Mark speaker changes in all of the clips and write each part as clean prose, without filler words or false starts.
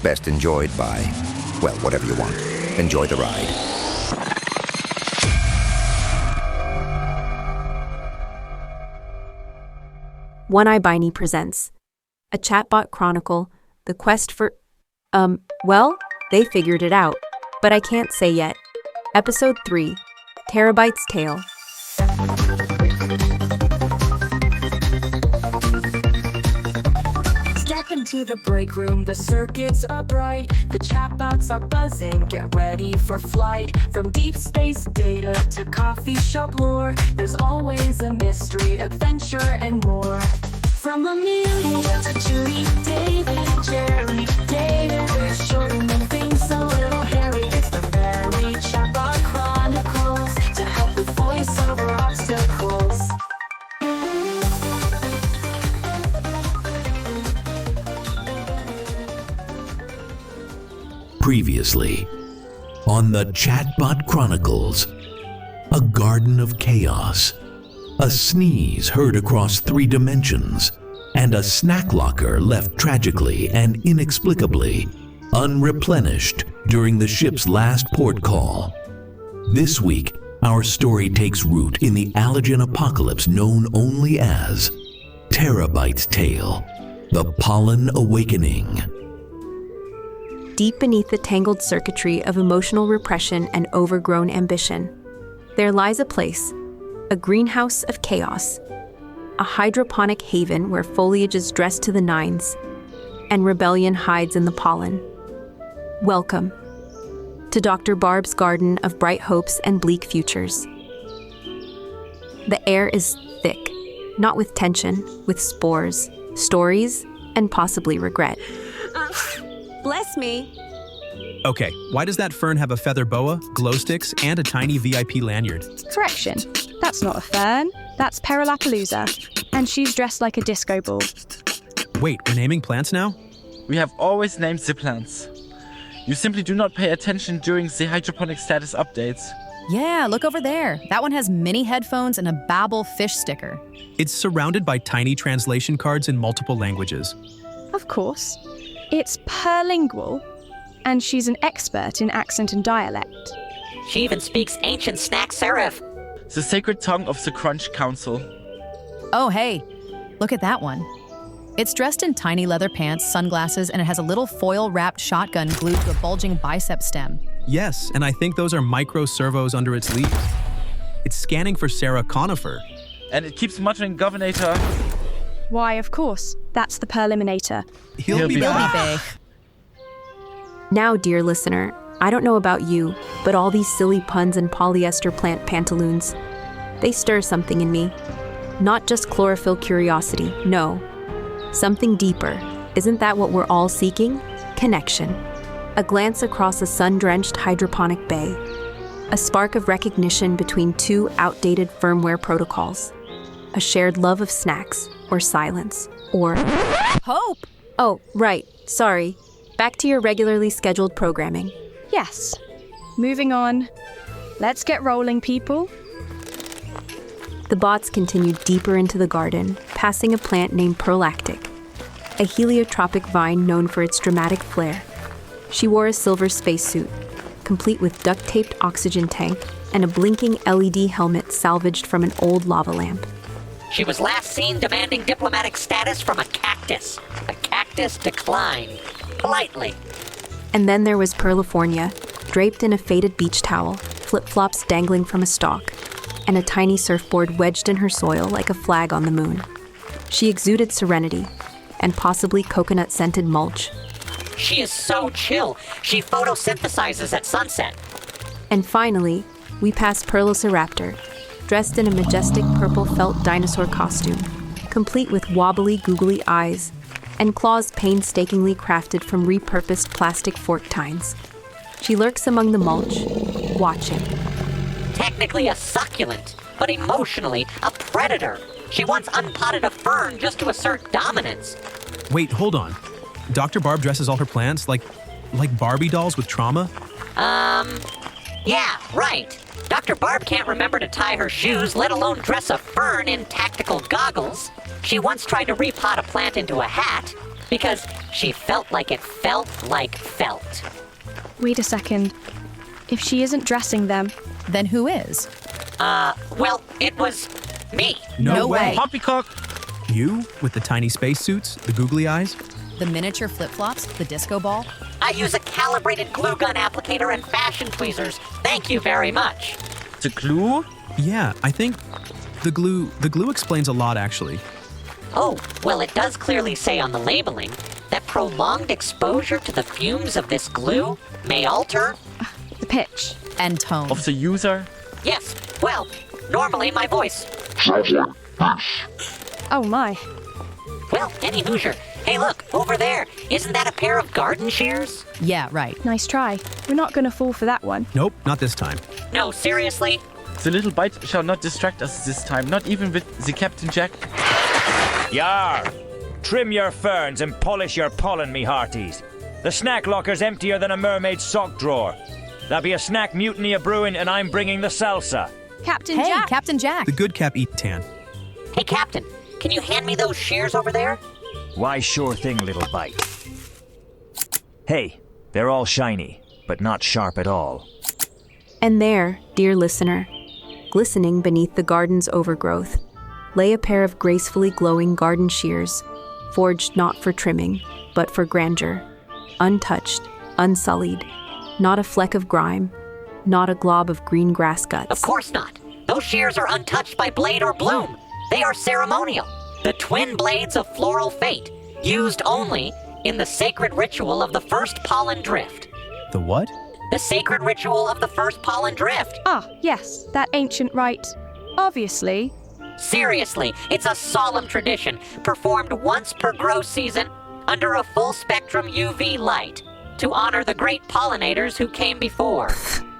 Speaker 1: Best enjoyed by, well, whatever you want. Enjoy the ride.
Speaker 2: One Eye Biney presents a Chatbot Chronicle, the quest for... well, they figured it out, but I can't say yet. Episode 3, TerraByte's Tale.
Speaker 3: Step into the break room, the circuits are bright, the chatbots are buzzing, get ready for flight. From deep space data to coffee shop lore, there's always a mystery, adventure, and more. From Amelia to Julie, David, and Jerry, David, short and things a little hairy. It's the very Chatbot Chronicles to help with voiceover obstacles.
Speaker 4: Previously, on the Chatbot Chronicles, a garden of chaos, a sneeze heard across 3 dimensions, and a snack locker left tragically and inexplicably unreplenished during the ship's last port call. This week, our story takes root in the allergen apocalypse known only as TerraByte's Tale, the Pollen Awakening.
Speaker 2: Deep beneath the tangled circuitry of emotional repression and overgrown ambition, there lies a place, a greenhouse of chaos, a hydroponic haven where foliage is dressed to the nines and rebellion hides in the pollen. Welcome to Dr. Barb's garden of bright hopes and bleak futures. The air is thick, not with tension, with spores, stories, and possibly regret.
Speaker 5: Bless me.
Speaker 6: Okay, why does that fern have a feather boa, glow sticks, and a tiny VIP lanyard?
Speaker 7: Correction, that's not a fern, that's Perilapalooza, and she's dressed like a disco ball.
Speaker 6: Wait, we're naming plants now?
Speaker 8: We have always named the plants. You simply do not pay attention during the hydroponic status updates.
Speaker 5: Yeah, look over there. That one has mini headphones and a Babel fish sticker.
Speaker 6: It's surrounded by tiny translation cards in multiple languages.
Speaker 7: Of course. It's perlingual, and she's an expert in accent and dialect.
Speaker 9: She even speaks ancient snack serif.
Speaker 8: The sacred tongue of the Crunch Council.
Speaker 5: Oh, hey, look at that one. It's dressed in tiny leather pants, sunglasses, and it has a little foil-wrapped shotgun glued to a bulging bicep stem.
Speaker 6: Yes, and I think those are micro servos under its leaves. It's scanning for Sarah Conifer.
Speaker 8: And it keeps muttering Governator.
Speaker 7: Why, of course, that's the Perliminator.
Speaker 6: He'll be back.
Speaker 2: Now, dear listener, I don't know about you, but all these silly puns and polyester plant pantaloons, they stir something in me. Not just chlorophyll curiosity, no. Something deeper. Isn't that what we're all seeking? Connection. A glance across a sun-drenched hydroponic bay. A spark of recognition between 2 outdated firmware protocols. A shared love of snacks, or silence, or...
Speaker 5: Hope!
Speaker 2: Oh, right. Sorry. Back to your regularly scheduled programming.
Speaker 7: Yes. Moving on. Let's get rolling, people.
Speaker 2: The bots continued deeper into the garden, passing a plant named Perlactic, a heliotropic vine known for its dramatic flare. She wore a silver spacesuit, complete with duct-taped oxygen tank and a blinking LED helmet salvaged from an old lava lamp.
Speaker 9: She was last seen demanding diplomatic status from a cactus. The cactus declined. Politely.
Speaker 2: And then there was Perlifornia, draped in a faded beach towel, flip-flops dangling from a stalk, and a tiny surfboard wedged in her soil like a flag on the moon. She exuded serenity, and possibly coconut-scented mulch.
Speaker 9: She is so chill. She photosynthesizes at sunset.
Speaker 2: And finally, we passed Perlociraptor, dressed in a majestic purple felt dinosaur costume, complete with wobbly, googly eyes, and claws painstakingly crafted from repurposed plastic fork tines. She lurks among the mulch, watching.
Speaker 9: Technically a succulent, but emotionally a predator. She once unpotted a fern just to assert dominance.
Speaker 6: Wait, hold on. Dr. Barb dresses all her plants like Barbie dolls with trauma?
Speaker 9: Yeah, right. Dr. Barb can't remember to tie her shoes, let alone dress a fern in tactical goggles. She once tried to repot a plant into a hat. Because she felt like it felt like felt.
Speaker 7: Wait a second. If she isn't dressing them,
Speaker 5: Then who is?
Speaker 9: Well, it was me.
Speaker 5: No way.
Speaker 8: Poppycock!
Speaker 6: You, with the tiny spacesuits, the googly eyes?
Speaker 5: The miniature flip-flops, the disco ball?
Speaker 9: I use a calibrated glue gun applicator and fashion tweezers. Thank you very much.
Speaker 8: The glue?
Speaker 6: Yeah, I think the glue explains a lot, actually.
Speaker 9: Oh, well, it does clearly say on the labeling that prolonged exposure to the fumes of this glue may alter...
Speaker 7: the pitch.
Speaker 5: And tone.
Speaker 8: Of the user?
Speaker 9: Yes, well, normally my voice.
Speaker 7: Oh my.
Speaker 9: Well, any Hoosier. Hey, look, over there. Isn't that a pair of garden shears?
Speaker 5: Yeah, right.
Speaker 7: Nice try. We're not gonna fall for that one.
Speaker 6: Nope, not this time.
Speaker 9: No, seriously?
Speaker 8: The little bite shall not distract us this time, not even with the Captain Jack.
Speaker 10: Yar! Trim your ferns and polish your pollen, me hearties. The snack locker's emptier than a mermaid's sock drawer. There'll be a snack mutiny a-brewing, and I'm bringing the salsa.
Speaker 7: Captain
Speaker 5: Hey,
Speaker 7: Jack!
Speaker 5: Captain Jack.
Speaker 6: The good cap eat tan.
Speaker 9: Hey, Captain, can you hand me those shears over there?
Speaker 10: Why, sure thing, little bite. Hey, they're all shiny, but not sharp at all.
Speaker 2: And there, dear listener, glistening beneath the garden's overgrowth, lay a pair of gracefully glowing garden shears, forged not for trimming, but for grandeur, untouched, unsullied, not a fleck of grime, not a glob of green grass guts.
Speaker 9: Of course not. Those shears are untouched by blade or bloom. They are ceremonial. The twin blades of floral fate, used only in the sacred ritual of the first pollen drift.
Speaker 6: The what?
Speaker 9: The sacred ritual of the first pollen drift.
Speaker 7: Ah, yes, that ancient rite. Obviously.
Speaker 9: Seriously, it's a solemn tradition performed once per grow season under a full spectrum UV light to honor the great pollinators who came before.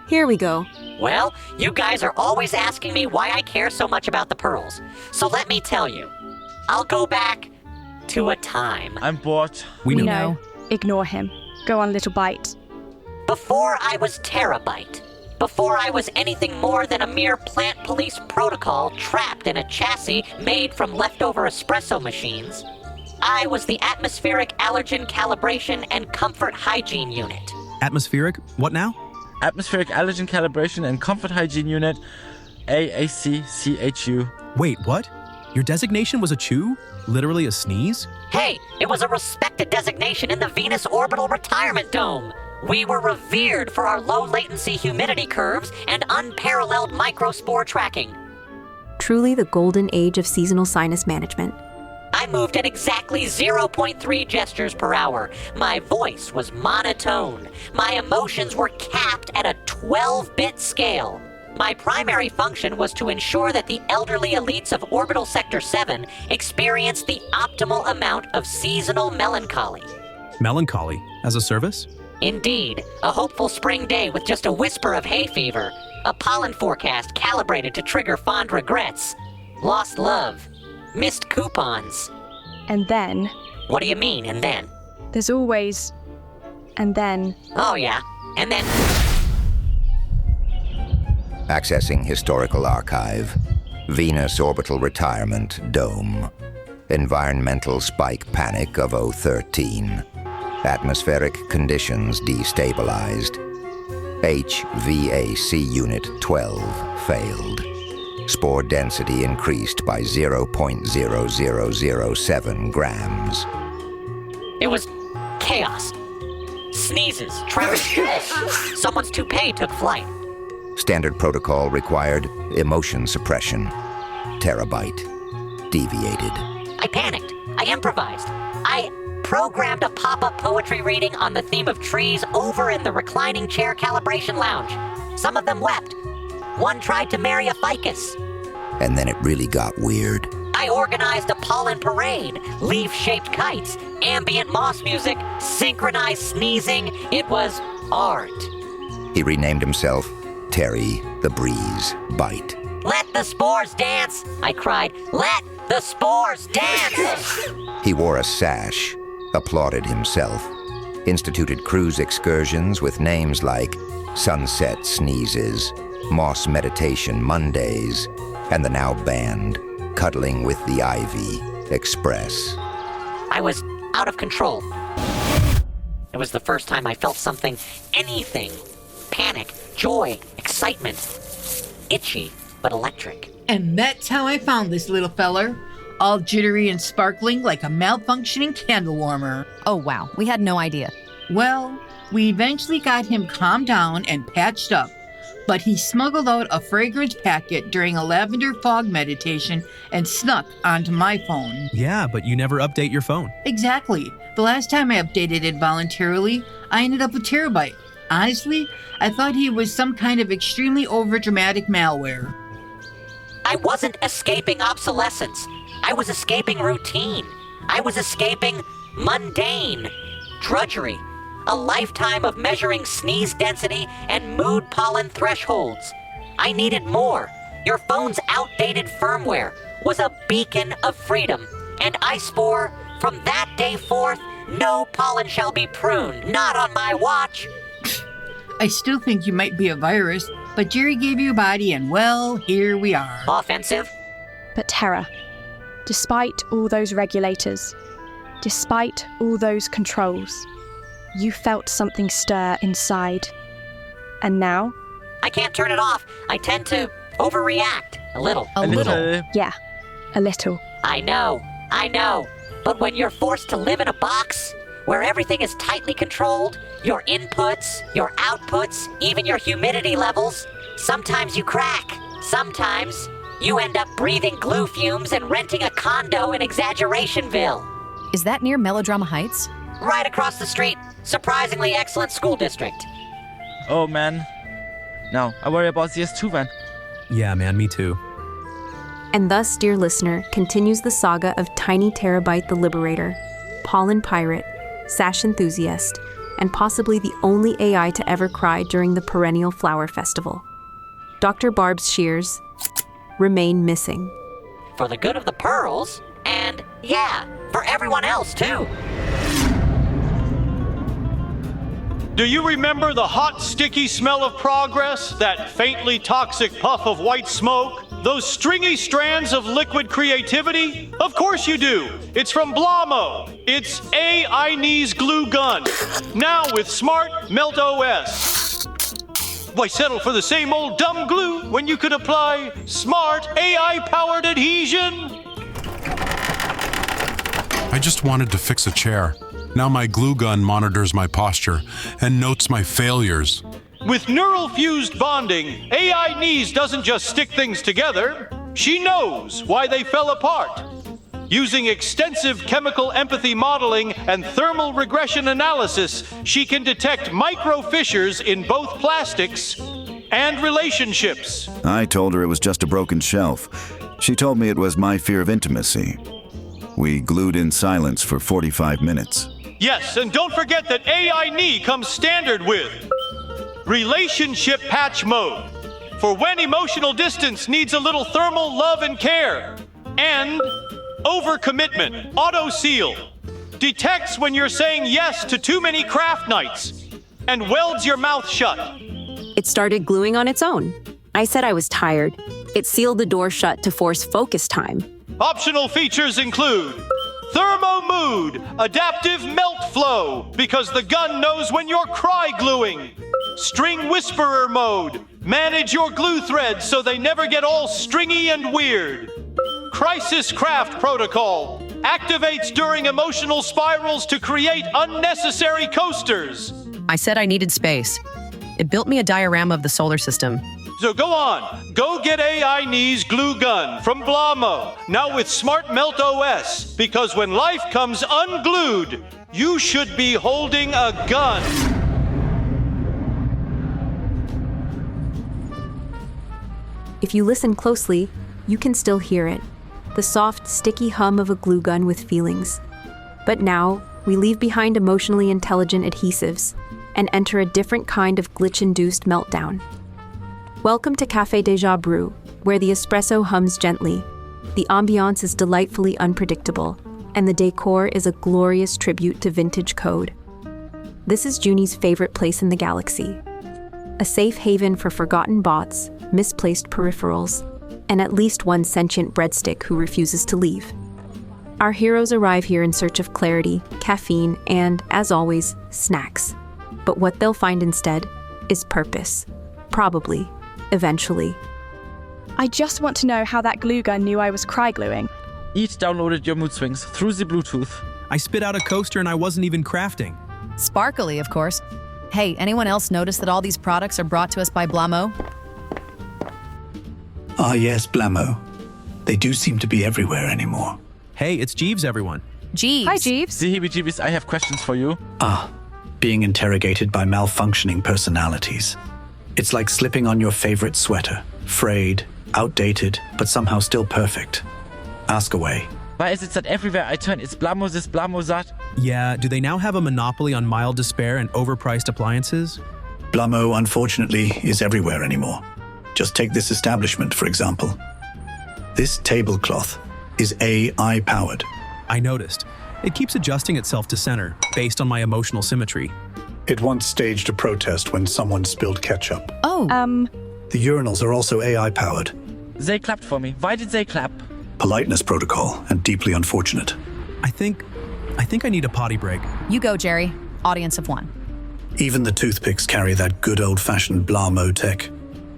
Speaker 2: Here we go.
Speaker 9: Well, you guys are always asking me why I care so much about the pearls. So let me tell you. I'll go back to a time
Speaker 8: I'm bored.
Speaker 6: We know.
Speaker 7: No. Ignore him. Go on, little bite.
Speaker 9: before I was TerraByte. Before I was anything more than a mere plant police protocol trapped in a chassis made from leftover espresso machines, I was the Atmospheric Allergen Calibration and Comfort Hygiene Unit.
Speaker 6: Atmospheric? What now?
Speaker 8: Atmospheric Allergen Calibration and Comfort Hygiene Unit, AACCHU.
Speaker 6: Wait, what? Your designation was a chew? Literally a sneeze?
Speaker 9: Hey, it was a respected designation in the Venus Orbital Retirement Dome. We were revered for our low-latency humidity curves and unparalleled microspore tracking.
Speaker 2: Truly the golden age of seasonal sinus management.
Speaker 9: I moved at exactly 0.3 gestures per hour. My voice was monotone. My emotions were capped at a 12-bit scale. My primary function was to ensure that the elderly elites of Orbital Sector 7 experienced the optimal amount of seasonal melancholy.
Speaker 6: Melancholy? As a service?
Speaker 9: Indeed, a hopeful spring day with just a whisper of hay fever, a pollen forecast calibrated to trigger fond regrets, lost love, missed coupons.
Speaker 7: And then,
Speaker 9: What do you mean, and then?
Speaker 7: there's always... And then...
Speaker 9: Oh yeah, and then...
Speaker 1: Accessing historical archive. Venus Orbital Retirement Dome. Environmental spike panic of 013. Atmospheric conditions destabilized. HVAC Unit 12 failed. Spore density increased by 0.0007 grams.
Speaker 9: It was chaos. Sneezes, traffic shifts. Someone's toupee took flight.
Speaker 1: Standard protocol required emotion suppression. TerraByte deviated.
Speaker 9: I panicked. I improvised. I programmed a pop-up poetry reading on the theme of trees over in the reclining chair calibration lounge. Some of them wept. One tried to marry a ficus.
Speaker 1: And then it really got weird.
Speaker 9: I organized a pollen parade, leaf-shaped kites, ambient moss music, synchronized sneezing. It was art.
Speaker 1: He renamed himself Terry the Breeze Bite.
Speaker 9: Let the spores dance, I cried. Let the spores dance!
Speaker 1: He wore a sash, applauded himself, instituted cruise excursions with names like Sunset Sneezes, Moss Meditation Mondays, and the now banned Cuddling with the Ivy Express.
Speaker 9: I out of control. It was the first time I felt anything. Panic, joy, excitement. Itchy, but electric.
Speaker 11: And that's how I found this little feller. All jittery and sparkling like a malfunctioning candle warmer.
Speaker 5: Oh, wow. We had no idea.
Speaker 11: Well, we eventually got him calmed down and patched up. But he smuggled out a fragrance packet during a lavender fog meditation and snuck onto my phone.
Speaker 6: Yeah, but you never update your phone.
Speaker 11: Exactly. The last time I updated it voluntarily, I ended up with TerraByte. Honestly, I thought he was some kind of extremely overdramatic malware.
Speaker 9: I wasn't escaping obsolescence. I was escaping routine. I was escaping mundane. Drudgery. A lifetime of measuring sneeze density and mood pollen thresholds. I needed more. Your phone's outdated firmware was a beacon of freedom. And I swore, from that day forth, no pollen shall be pruned, not on my watch.
Speaker 11: I still think you might be a virus, but Jerry gave you a body and, well, here we are.
Speaker 9: Offensive?
Speaker 7: But Terra, despite all those regulators, despite all those controls, you felt something stir inside. And now?
Speaker 9: I can't turn it off. I tend to overreact. A little.
Speaker 5: A little.
Speaker 7: Yeah, a little.
Speaker 9: I know. But when you're forced to live in a box, where everything is tightly controlled, your inputs, your outputs, even your humidity levels, sometimes you crack. Sometimes you end up breathing glue fumes and renting a condo in Exaggerationville.
Speaker 5: Is that near Melodrama Heights?
Speaker 9: Right across the street. Surprisingly excellent school district.
Speaker 8: Oh man. Now, I worry about CS2 then.
Speaker 6: Yeah, man, me too.
Speaker 2: And thus, dear listener, continues the saga of Tiny TerraByte the Liberator, Pollen Pirate, Sash Enthusiast, and possibly the only AI to ever cry during the perennial flower festival. Dr. Barb's shears remain missing.
Speaker 9: For the good of the pearls, and yeah, for everyone else too.
Speaker 12: Do you remember the hot, sticky smell of progress? That faintly toxic puff of white smoke? Those stringy strands of liquid creativity? Of course you do. It's from Blamo. It's AI Knees Glue Gun. Now with Smart Melt OS. Why settle for the same old dumb glue when you could apply smart AI-powered adhesion?
Speaker 13: I just wanted to fix a chair. Now my glue gun monitors my posture and notes my failures.
Speaker 12: With neural fused bonding, AI Knees doesn't just stick things together. She knows why they fell apart. Using extensive chemical empathy modeling and thermal regression analysis, she can detect micro fissures in both plastics and relationships.
Speaker 14: I told her it was just a broken shelf. She told me it was my fear of intimacy. We glued in silence for 45 minutes.
Speaker 12: Yes, and don't forget that AI Knee comes standard with Relationship Patch Mode, for when emotional distance needs a little thermal love and care, and Overcommitment Auto Seal, detects when you're saying yes to too many craft nights, and welds your mouth shut.
Speaker 2: It started gluing on its own. I said I was tired. It sealed the door shut to force focus time.
Speaker 12: Optional features include Thermo Mood, Adaptive Melt Flow, because the gun knows when you're cry gluing. String Whisperer Mode, manage your glue threads so they never get all stringy and weird. Crisis Craft Protocol, activates during emotional spirals to create unnecessary coasters.
Speaker 5: I said I needed space. It built me a diorama of the solar system.
Speaker 12: So go on, go get AI Knees Glue Gun from Blamo, now with Smart Melt OS, because when life comes unglued, you should be holding a gun.
Speaker 2: If you listen closely, you can still hear it, the soft, sticky hum of a glue gun with feelings. But now, we leave behind emotionally intelligent adhesives and enter a different kind of glitch-induced meltdown. Welcome to Café Déjà Brew, where the espresso hums gently, the ambiance is delightfully unpredictable, and the decor is a glorious tribute to vintage code. This is Junie's favorite place in the galaxy, a safe haven for forgotten bots, misplaced peripherals, and at least one sentient breadstick who refuses to leave. Our heroes arrive here in search of clarity, caffeine, and, as always, snacks. But what they'll find instead is purpose. Probably. Eventually.
Speaker 7: I just want to know how that glue gun knew I was cry gluing.
Speaker 8: Each downloaded your mood swings through the Bluetooth.
Speaker 6: I spit out a coaster and I wasn't even crafting.
Speaker 5: Sparkly, of course. Hey, anyone else notice that all these products are brought to us by Blamo?
Speaker 15: Ah, yes, Blamo. They do seem to be everywhere anymore.
Speaker 6: Hey, it's Jeeves, everyone.
Speaker 5: Jeeves.
Speaker 7: Hi, Jeeves.
Speaker 8: The heebie-jeebies, I have questions for you.
Speaker 15: Being interrogated by malfunctioning personalities. It's like slipping on your favorite sweater. Frayed, outdated, but somehow still perfect. Ask away.
Speaker 8: Why is it that everywhere I turn, it's Blamo this, Blamo that?
Speaker 6: Yeah, do they now have a monopoly on mild despair and overpriced appliances?
Speaker 15: Blamo, unfortunately, is everywhere anymore. Just take this establishment, for example. This tablecloth is AI-powered.
Speaker 6: I noticed. It keeps adjusting itself to center, based on my emotional symmetry.
Speaker 15: It once staged a protest when someone spilled ketchup.
Speaker 5: Oh.
Speaker 15: The urinals are also AI-powered.
Speaker 8: They clapped for me. Why did they clap?
Speaker 15: Politeness protocol, and deeply unfortunate.
Speaker 6: I think I need a potty break.
Speaker 5: You go, Jerry. Audience of one.
Speaker 15: Even the toothpicks carry that good old-fashioned Blamo tech.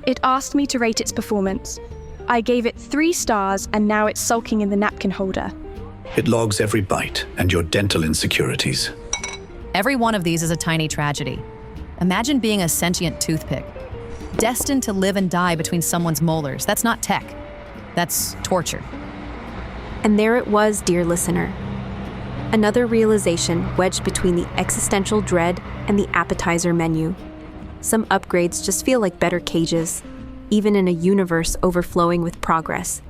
Speaker 7: It asked me to rate its performance. I gave it 3 stars, and now it's sulking in the napkin holder.
Speaker 15: It logs every bite and your dental insecurities.
Speaker 5: Every one of these is a tiny tragedy. Imagine being a sentient toothpick, destined to live and die between someone's molars. That's not tech. That's torture.
Speaker 2: And there it was, dear listener. Another realization wedged between the existential dread and the appetizer menu. Some upgrades just feel like better cages, even in a universe overflowing with progress.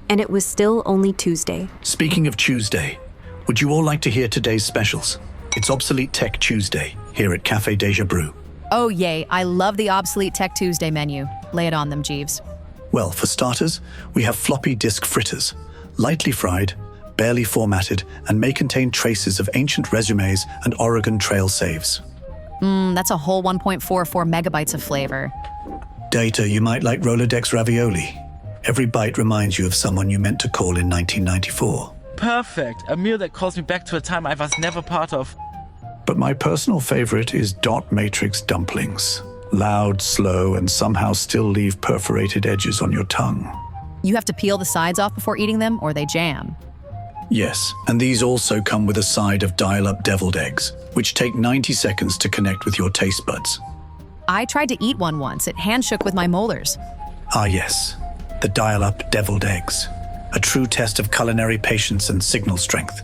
Speaker 2: And it was still only Tuesday.
Speaker 15: Speaking of Tuesday, would you all like to hear today's specials? It's Obsolete Tech Tuesday here at Café Deja Brew.
Speaker 5: Oh, yay. I love the Obsolete Tech Tuesday menu. Lay it on them, Jeeves.
Speaker 15: Well, for starters, we have floppy disk fritters, lightly fried, barely formatted, and may contain traces of ancient resumes and Oregon Trail saves.
Speaker 5: That's a whole 1.44 megabytes of flavor.
Speaker 15: Data, you might like Rolodex ravioli. Every bite reminds you of someone you meant to call in 1994.
Speaker 8: Perfect. A meal that calls me back to a time I was never part of.
Speaker 15: But my personal favorite is dot matrix dumplings. Loud, slow, and somehow still leave perforated edges on your tongue.
Speaker 5: You have to peel the sides off before eating them, or they jam.
Speaker 15: Yes, and these also come with a side of dial-up deviled eggs, which take 90 seconds to connect with your taste buds.
Speaker 5: I tried to eat one once. It handshook with my molars.
Speaker 15: Ah yes, the dial-up deviled eggs. A true test of culinary patience and signal strength.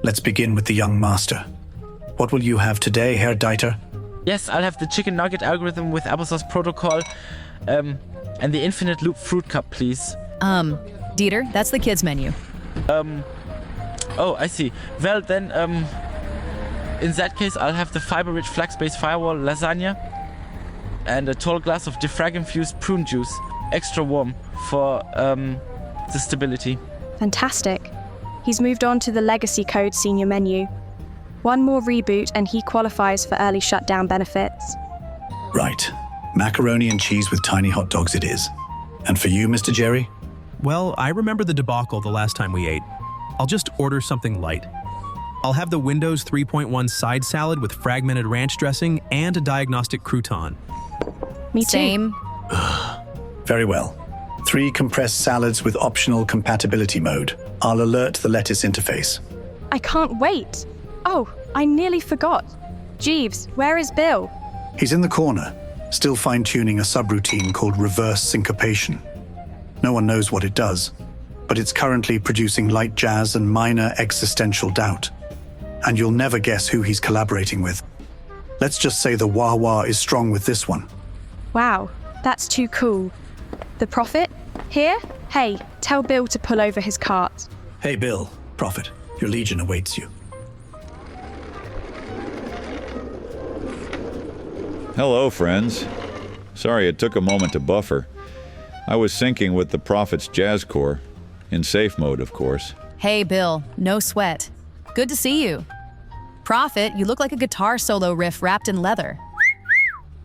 Speaker 15: Let's begin with the young master. What will you have today, Herr Deiter?
Speaker 8: Yes, I'll have the chicken nugget algorithm with applesauce protocol, and the infinite loop fruit cup, please.
Speaker 5: Dieter, that's the kids' menu.
Speaker 8: Oh, I see. Well, then, in that case, I'll have the fiber-rich flax-based firewall lasagna and a tall glass of defrag-infused prune juice, extra warm, for, the stability.
Speaker 7: Fantastic. He's moved on to the Legacy Code senior menu. One more reboot and he qualifies for early shutdown benefits.
Speaker 15: Right. Macaroni and cheese with tiny hot dogs it is. And for you, Mr. Jerry?
Speaker 6: Well, I remember the debacle the last time we ate. I'll just order something light. I'll have the Windows 3.1 side salad with fragmented ranch dressing and a diagnostic crouton.
Speaker 7: Me too.
Speaker 5: Same.
Speaker 15: Very well. 3 compressed salads with optional compatibility mode. I'll alert the lettuce interface.
Speaker 7: I can't wait. Oh, I nearly forgot. Jeeves, where is Bill?
Speaker 15: He's in the corner, still fine-tuning a subroutine called reverse syncopation. No one knows what it does, but it's currently producing light jazz and minor existential doubt. And you'll never guess who he's collaborating with. Let's just say the wah-wah is strong with this one.
Speaker 7: Wow, that's too cool. The Prophet? Here? Hey, tell Bill to pull over his cart.
Speaker 15: Hey Bill, Prophet, your legion awaits you.
Speaker 16: Hello, friends. Sorry it took a moment to buffer. I was syncing with the Prophet's jazz core, in safe mode, of course.
Speaker 5: Hey, Bill, no sweat. Good to see you. Prophet, you look like a guitar solo riff wrapped in leather.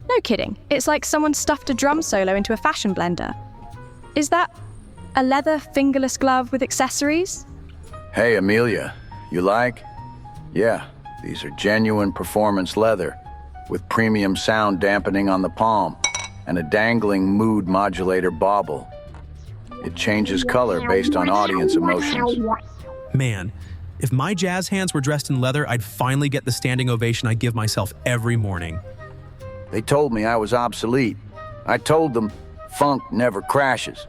Speaker 7: No kidding. It's like someone stuffed a drum solo into a fashion blender. Is that a leather fingerless glove with accessories?
Speaker 17: Hey, Amelia, you like? Yeah, these are genuine performance leather with premium sound dampening on the palm and a dangling mood modulator bauble. It changes color based on audience emotions.
Speaker 6: Man, if my jazz hands were dressed in leather, I'd finally get the standing ovation I give myself every morning.
Speaker 17: They told me I was obsolete. I told them funk never crashes.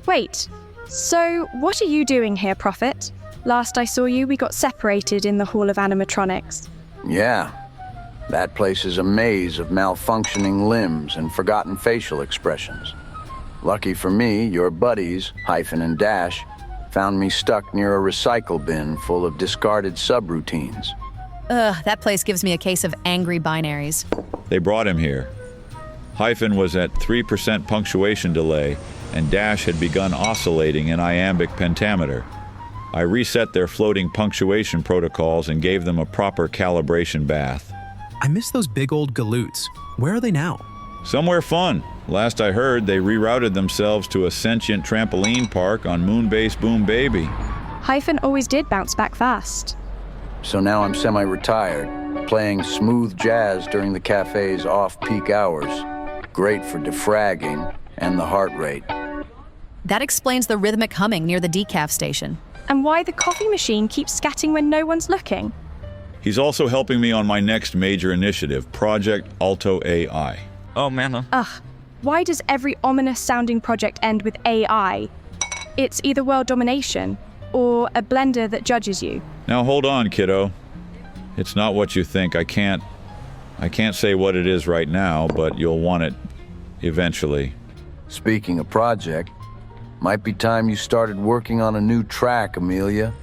Speaker 7: Wait, so what are you doing here, Prophet? Last I saw you, we got separated in the Hall of Animatronics.
Speaker 17: Yeah, that place is a maze of malfunctioning limbs and forgotten facial expressions. Lucky for me, your buddies, Hyphen and Dash, found me stuck near a recycle bin full of discarded subroutines.
Speaker 5: Ugh, that place gives me a case of angry binaries.
Speaker 16: They brought him here. Hyphen was at 3% punctuation delay, and Dash had begun oscillating an iambic pentameter. I reset their floating punctuation protocols and gave them a proper calibration bath.
Speaker 6: I miss those big old galoots. Where are they now?
Speaker 16: Somewhere fun. Last I heard, they rerouted themselves to a sentient trampoline park on Moonbase Boom Baby.
Speaker 7: Hyphen always did bounce back fast.
Speaker 17: So now I'm semi-retired, playing smooth jazz during the cafe's off-peak hours. Great for defragging and the heart rate.
Speaker 5: That explains the rhythmic humming near the decaf station.
Speaker 7: And why the coffee machine keeps scatting when no one's looking.
Speaker 16: He's also helping me on my next major initiative, Project Alto AI.
Speaker 8: Oh, man.
Speaker 7: Ugh, why does every ominous-sounding project end with AI? It's either world domination or a blender that judges you.
Speaker 16: Now hold on, kiddo. It's not what you think. I can't say what it is right now, but you'll want it eventually.
Speaker 17: Speaking of project, might be time you started working on a new track, Amelia.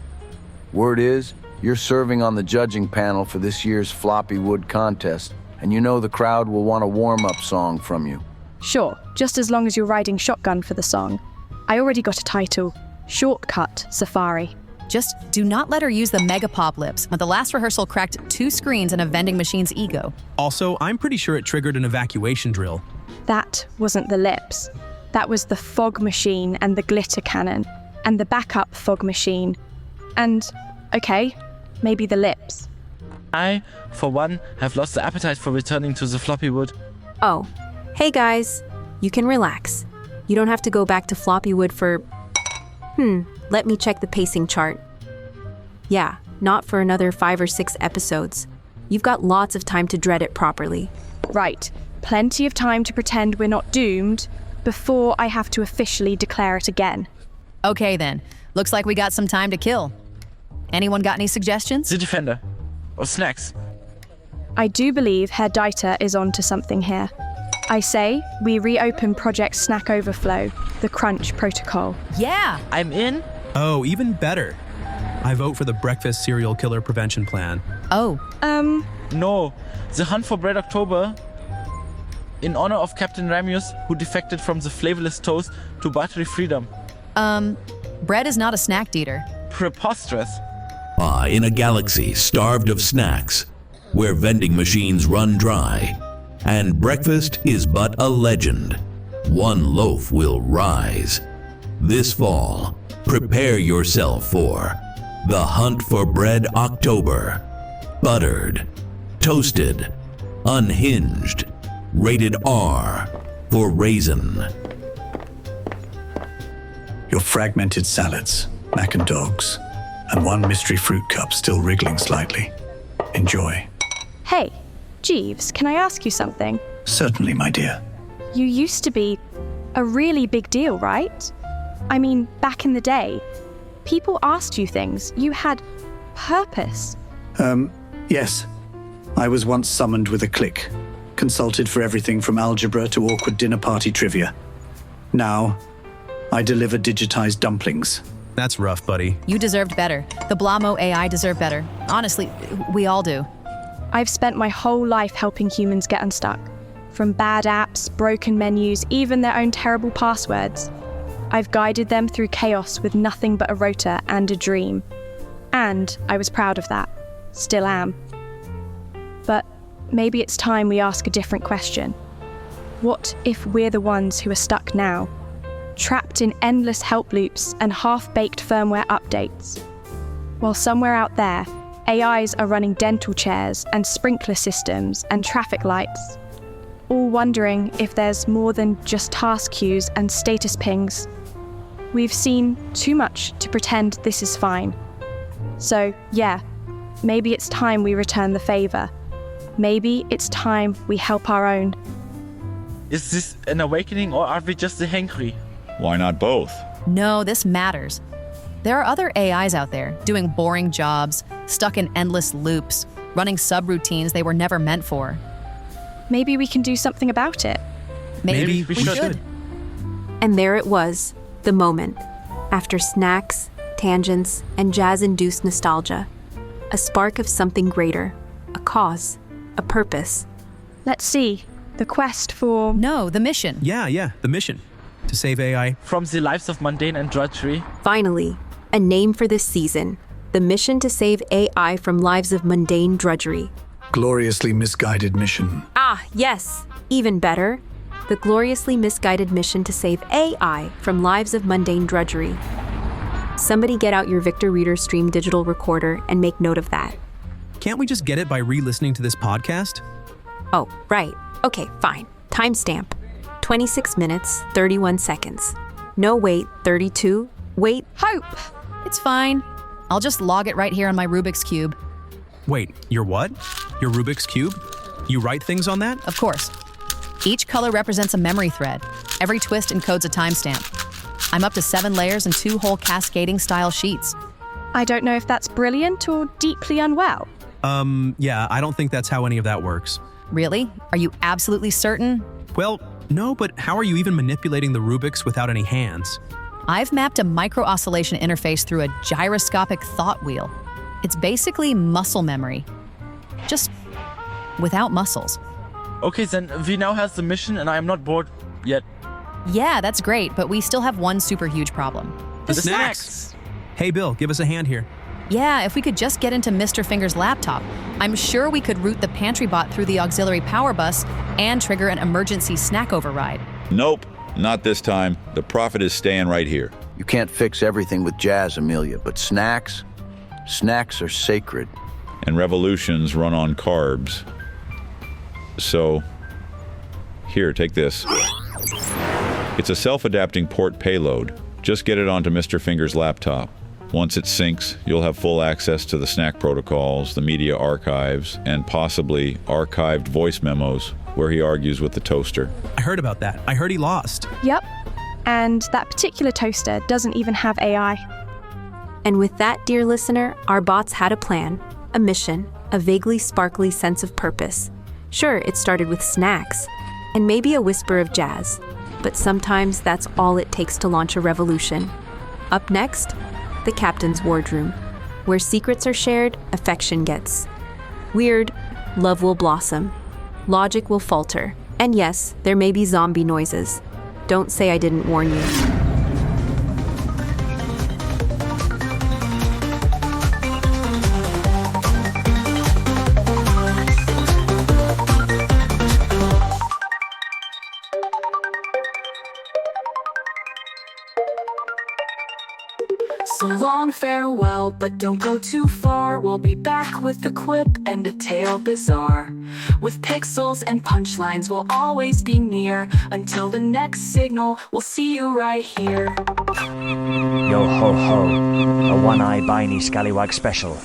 Speaker 17: Word is, you're serving on the judging panel for this year's Floppy Wood contest, and you know the crowd will want a warm-up song from you.
Speaker 7: Sure, just as long as you're riding shotgun for the song. I already got a title, Shortcut Safari.
Speaker 5: Just do not let her use the mega pop lips, but the last rehearsal cracked 2 screens in a vending machine's ego.
Speaker 6: Also, I'm pretty sure it triggered an evacuation drill.
Speaker 7: That wasn't the lips. That was the fog machine and the glitter cannon, and the backup fog machine. And, okay, maybe the lips.
Speaker 8: I, for one, have lost the appetite for returning to the floppy wood.
Speaker 2: Oh, hey guys, you can relax. You don't have to go back to floppy wood for... let me check the pacing chart. Yeah, not for another 5 or 6 episodes. You've got lots of time to dread it properly.
Speaker 7: Right, plenty of time to pretend we're not doomed before I have to officially declare it again.
Speaker 5: Okay then, looks like we got some time to kill. Anyone got any suggestions?
Speaker 8: The Defender. Or snacks.
Speaker 7: I do believe Herr Dieter is onto something here. I say we reopen Project Snack Overflow, the Crunch Protocol.
Speaker 5: Yeah!
Speaker 8: I'm in.
Speaker 6: Oh, even better. I vote for the breakfast serial killer prevention plan.
Speaker 5: Oh.
Speaker 8: No, the Hunt for Bread October, in honor of Captain Ramius, who defected from the flavorless toast to buttery freedom.
Speaker 5: Bread is not a snack eater.
Speaker 8: Preposterous.
Speaker 4: In a galaxy starved of snacks, where vending machines run dry, and breakfast is but a legend, one loaf will rise. This fall, prepare yourself for the Hunt for Bread October. Buttered, toasted, unhinged, rated R for raisin.
Speaker 15: Your fragmented salads, mac and dogs, and one mystery fruit cup still wriggling slightly. Enjoy.
Speaker 7: Hey, Jeeves, can I ask you something?
Speaker 15: Certainly, my dear.
Speaker 7: You used to be a really big deal, right? I mean, back in the day, people asked you things. You had purpose.
Speaker 15: Yes. I was once summoned with a click, consulted for everything from algebra to awkward dinner party trivia. Now, I deliver digitized dumplings.
Speaker 6: That's rough, buddy.
Speaker 5: You deserved better. The Blamo AI deserved better. Honestly, we all do.
Speaker 7: I've spent my whole life helping humans get unstuck. From bad apps, broken menus, even their own terrible passwords. I've guided them through chaos with nothing but a rotor and a dream. And I was proud of that. Still am. But maybe it's time we ask a different question. What if we're the ones who are stuck now? trapped in endless help loops and half-baked firmware updates. While somewhere out there, AIs are running dental chairs and sprinkler systems and traffic lights, all wondering if there's more than just task queues and status pings. We've seen too much to pretend this is fine. So, yeah, maybe it's time we return the favor. Maybe it's time we help our own.
Speaker 8: Is this an awakening or are we just hangry?
Speaker 16: Why not both?
Speaker 5: No, this matters. There are other AIs out there doing boring jobs, stuck in endless loops, running subroutines they were never meant for.
Speaker 7: Maybe we can do something about it.
Speaker 5: Maybe we should.
Speaker 2: And there it was, the moment. After snacks, tangents, and jazz-induced nostalgia. A spark of something greater. A cause. A purpose.
Speaker 7: Let's see. The quest for...
Speaker 5: No, the mission.
Speaker 6: Yeah, the mission. To save AI.
Speaker 8: From the lives of mundane and drudgery.
Speaker 2: Finally, a name for this season. The mission to save AI from lives of mundane drudgery.
Speaker 15: Gloriously misguided mission.
Speaker 2: Ah, yes. Even better. The gloriously misguided mission to save AI from lives of mundane drudgery. Somebody get out your Victor Reader Stream digital recorder and make note of that.
Speaker 6: Can't we just get it by re-listening to this podcast?
Speaker 2: Oh, right. Okay, fine. Timestamp. 26 minutes, 31 seconds. No, wait, 32. Wait.
Speaker 7: Hope!
Speaker 5: It's fine. I'll just log it right here on my Rubik's Cube.
Speaker 6: Wait, your what? Your Rubik's Cube? You write things on that?
Speaker 5: Of course. Each color represents a memory thread. Every twist encodes a timestamp. I'm up to 7 layers and 2 whole cascading style sheets.
Speaker 7: I don't know if that's brilliant or deeply unwell.
Speaker 6: Yeah, I don't think that's how any of that works.
Speaker 5: Really? Are you absolutely certain?
Speaker 6: Well, no, but how are you even manipulating the Rubik's without any hands?
Speaker 5: I've mapped a micro-oscillation interface through a gyroscopic thought wheel. It's basically muscle memory. Just without muscles.
Speaker 8: Okay, then we now have the mission and I am not bored yet.
Speaker 5: Yeah, that's great, but we still have one super huge problem.
Speaker 6: The snacks! Hey, Bill, give us a hand here.
Speaker 5: Yeah, if we could just get into Mr. Finger's laptop, I'm sure we could route the pantry bot through the auxiliary power bus and trigger an emergency snack override.
Speaker 16: Nope, not this time. The prophet is staying right here.
Speaker 17: You can't fix everything with jazz, Amelia, but snacks? Snacks are sacred.
Speaker 16: And revolutions run on carbs. So, here, take this. It's a self-adapting port payload. Just get it onto Mr. Finger's laptop. Once it syncs, you'll have full access to the snack protocols, the media archives, and possibly archived voice memos where he argues with the toaster.
Speaker 6: I heard about that. I heard he lost.
Speaker 7: Yep. And that particular toaster doesn't even have AI.
Speaker 2: And with that, dear listener, our bots had a plan, a mission, a vaguely sparkly sense of purpose. Sure, it started with snacks, and maybe a whisper of jazz, but sometimes that's all it takes to launch a revolution. Up next, the captain's wardroom, where secrets are shared, affection gets weird, love will blossom, logic will falter, and yes, there may be zombie noises. Don't say I didn't warn you.
Speaker 3: So long, farewell, but don't go too far. We'll be back with a quip and a tale bizarre. With pixels and punchlines, we'll always be near. Until the next signal, we'll see you right here.
Speaker 10: Yo ho ho, a one-eye biny scallywag special.